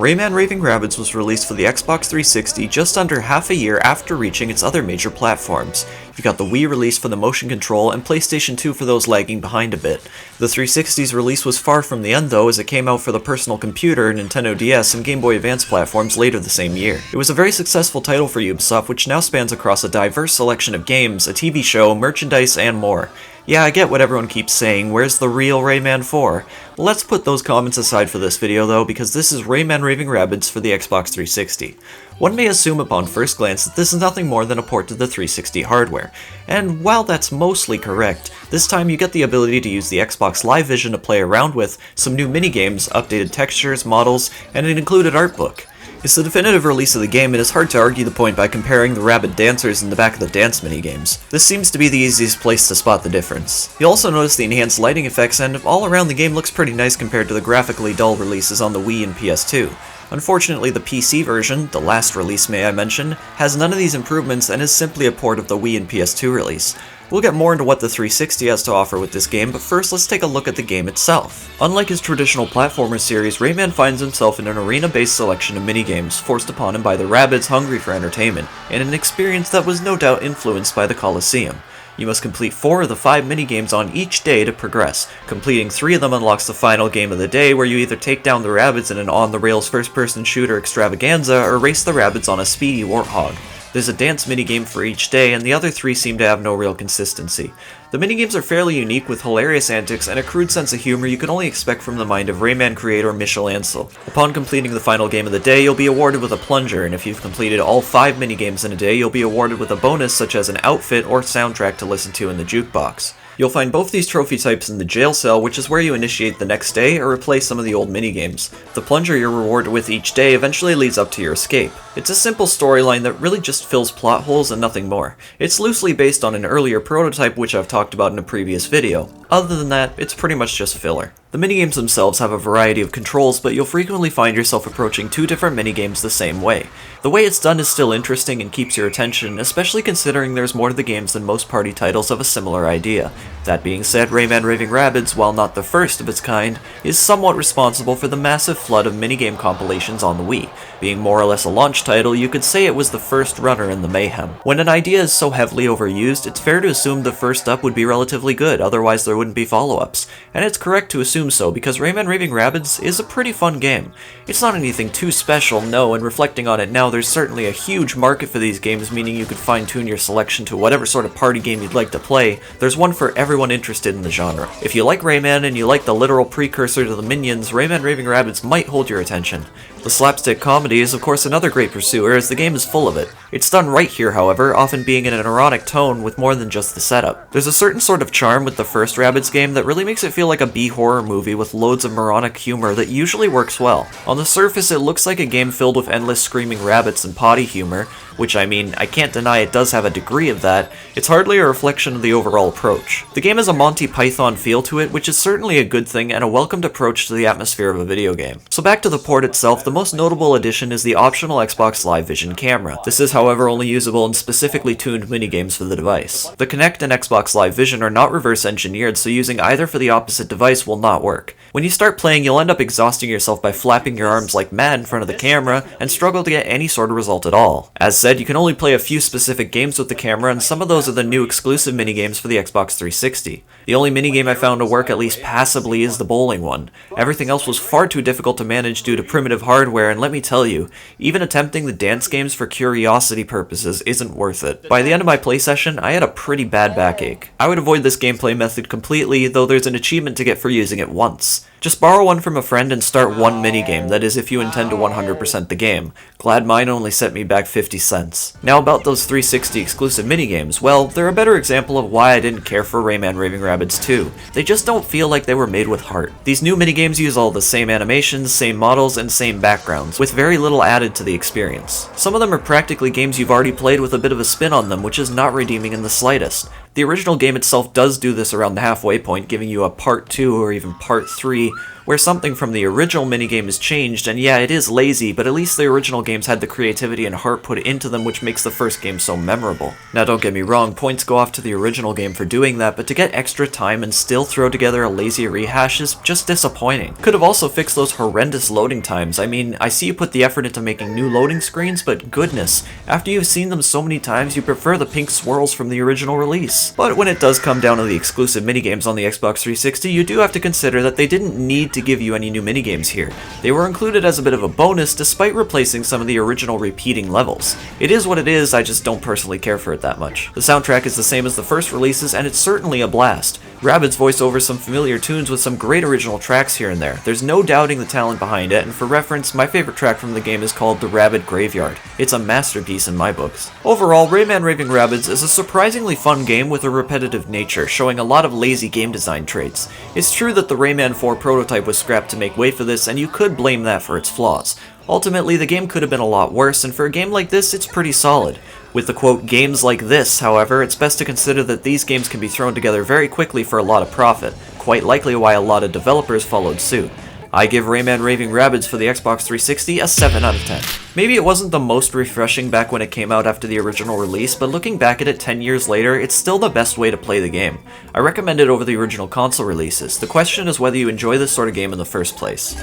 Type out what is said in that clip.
Rayman Raving Rabbids was released for the Xbox 360 just under half a year after reaching its other major platforms. You got the Wii release for the motion control and PlayStation 2 for those lagging behind a bit. The 360's release was far from the end though, as it came out for the personal computer, Nintendo DS, and Game Boy Advance platforms later the same year. It was a very successful title for Ubisoft, which now spans across a diverse selection of games, a TV show, merchandise, and more. Yeah, I get what everyone keeps saying, where's the real Rayman 4? Well, let's put those comments aside for this video though, because this is Rayman Raving Rabbids for the Xbox 360. One may assume upon first glance that this is nothing more than a port to the 360 hardware, and while that's mostly correct, this time you get the ability to use the Xbox Live Vision to play around with, some new minigames, updated textures, models, and an included art book. It's the definitive release of the game, and it's hard to argue the point by comparing the Rabbid dancers in the back of the dance minigames. This seems to be the easiest place to spot the difference. You'll also notice the enhanced lighting effects, and all around the game looks pretty nice compared to the graphically dull releases on the Wii and PS2. Unfortunately, the PC version, the last release may I mention, has none of these improvements and is simply a port of the Wii and PS2 release. We'll get more into what the 360 has to offer with this game, but first let's take a look at the game itself. Unlike his traditional platformer series, Rayman finds himself in an arena-based selection of minigames, forced upon him by the Rabbids hungry for entertainment, and an experience that was no doubt influenced by the Colosseum. You must complete 4 of the 5 minigames on each day to progress. Completing 3 of them unlocks the final game of the day, where you either take down the Rabbids in an on-the-rails first-person shooter extravaganza, or race the Rabbids on a speedy warthog. There's a dance minigame for each day, and the other 3 seem to have no real consistency. The minigames are fairly unique, with hilarious antics and a crude sense of humor you can only expect from the mind of Rayman creator Michel Ancel. Upon completing the final game of the day, you'll be awarded with a plunger, and if you've completed all 5 minigames in a day, you'll be awarded with a bonus such as an outfit or soundtrack to listen to in the jukebox. You'll find both these trophy types in the jail cell, which is where you initiate the next day or replace some of the old minigames. The plunger you're rewarded with each day eventually leads up to your escape. It's a simple storyline that really just fills plot holes and nothing more. It's loosely based on an earlier prototype which I've talked about in a previous video. Other than that, it's pretty much just filler. The minigames themselves have a variety of controls, but you'll frequently find yourself approaching 2 different minigames the same way. The way it's done is still interesting and keeps your attention, especially considering there's more to the games than most party titles of a similar idea. That being said, Rayman Raving Rabbids, while not the first of its kind, is somewhat responsible for the massive flood of minigame compilations on the Wii. Being more or less a launch title, you could say it was the first runner in the mayhem. When an idea is so heavily overused, it's fair to assume the first up would be relatively good, otherwise there wouldn't be follow-ups. And it's correct to assume so, because Rayman Raving Rabbids is a pretty fun game. It's not anything too special, no, and reflecting on it now, there's certainly a huge market for these games, meaning you could fine-tune your selection to whatever sort of party game you'd like to play. There's one for everyone interested in the genre. If you like Rayman and you like the literal precursor to the Minions, Rayman Raving Rabbids might hold your attention. The slapstick comedy is of course another great pursuer, as the game is full of it. It's done right here, however, often being in an ironic tone with more than just the setup. There's a certain sort of charm with the first Rabbids game that really makes it feel like a B-horror movie with loads of moronic humor that usually works well. On the surface, it looks like a game filled with endless screaming rabbits and potty humor, which I mean, I can't deny it does have a degree of that. It's hardly a reflection of the overall approach. The game has a Monty Python feel to it, which is certainly a good thing and a welcomed approach to the atmosphere of a video game. So back to the port itself, the most notable addition is the optional Xbox Live Vision camera. This is however only usable in specifically tuned minigames for the device. The Kinect and Xbox Live Vision are not reverse engineered, so using either for the opposite device will not work. When you start playing, you'll end up exhausting yourself by flapping your arms like mad in front of the camera and struggle to get any sort of result at all. As said, you can only play a few specific games with the camera, and some of those are the new exclusive minigames for the Xbox 360. The only minigame I found to work at least passably is the bowling one. Everything else was far too difficult to manage due to primitive hardware, and let me tell you, even attempting the dance games for curiosity purposes isn't worth it. By the end of my play session, I had a pretty bad backache. I would avoid this gameplay method completely, though there's an achievement to get for using it once. Just borrow one from a friend and start one minigame, that is if you intend to 100% the game. Glad mine only set me back 50 cents. Now about those 360 exclusive minigames, well, they're a better example of why I didn't care for Rayman Raving Rabbids 2. They just don't feel like they were made with heart. These new minigames use all the same animations, same models, and same backgrounds, with very little added to the experience. Some of them are practically games you've already played with a bit of a spin on them, which is not redeeming in the slightest. The original game itself does do this around the halfway point, giving you a part 2 or even part 3 where something from the original minigame is changed, and yeah, it is lazy, but at least the original games had the creativity and heart put into them, which makes the first game so memorable. Now don't get me wrong, points go off to the original game for doing that, but to get extra time and still throw together a lazy rehash is just disappointing. Could have also fixed those horrendous loading times. I mean, I see you put the effort into making new loading screens, but goodness, after you've seen them so many times, you prefer the pink swirls from the original release. But when it does come down to the exclusive minigames on the Xbox 360, you do have to consider that they didn't need to give you any new minigames here. They were included as a bit of a bonus despite replacing some of the original repeating levels. It is what it is, I just don't personally care for it that much. The soundtrack is the same as the first releases, and it's certainly a blast. Rabbids voice over some familiar tunes with some great original tracks here and there. There's no doubting the talent behind it, and for reference, my favorite track from the game is called The Rabbid Graveyard. It's a masterpiece in my books. Overall, Rayman Raving Rabbids is a surprisingly fun game with a repetitive nature, showing a lot of lazy game design traits. It's true that the Rayman 4 prototype was scrapped to make way for this, and you could blame that for its flaws. Ultimately, the game could have been a lot worse, and for a game like this, it's pretty solid. With the quote, games like this, however, it's best to consider that these games can be thrown together very quickly for a lot of profit, quite likely why a lot of developers followed suit. I give Rayman Raving Rabbids for the Xbox 360 a 7 out of 10. Maybe it wasn't the most refreshing back when it came out after the original release, but looking back at it 10 years later, it's still the best way to play the game. I recommend it over the original console releases. The question is whether you enjoy this sort of game in the first place.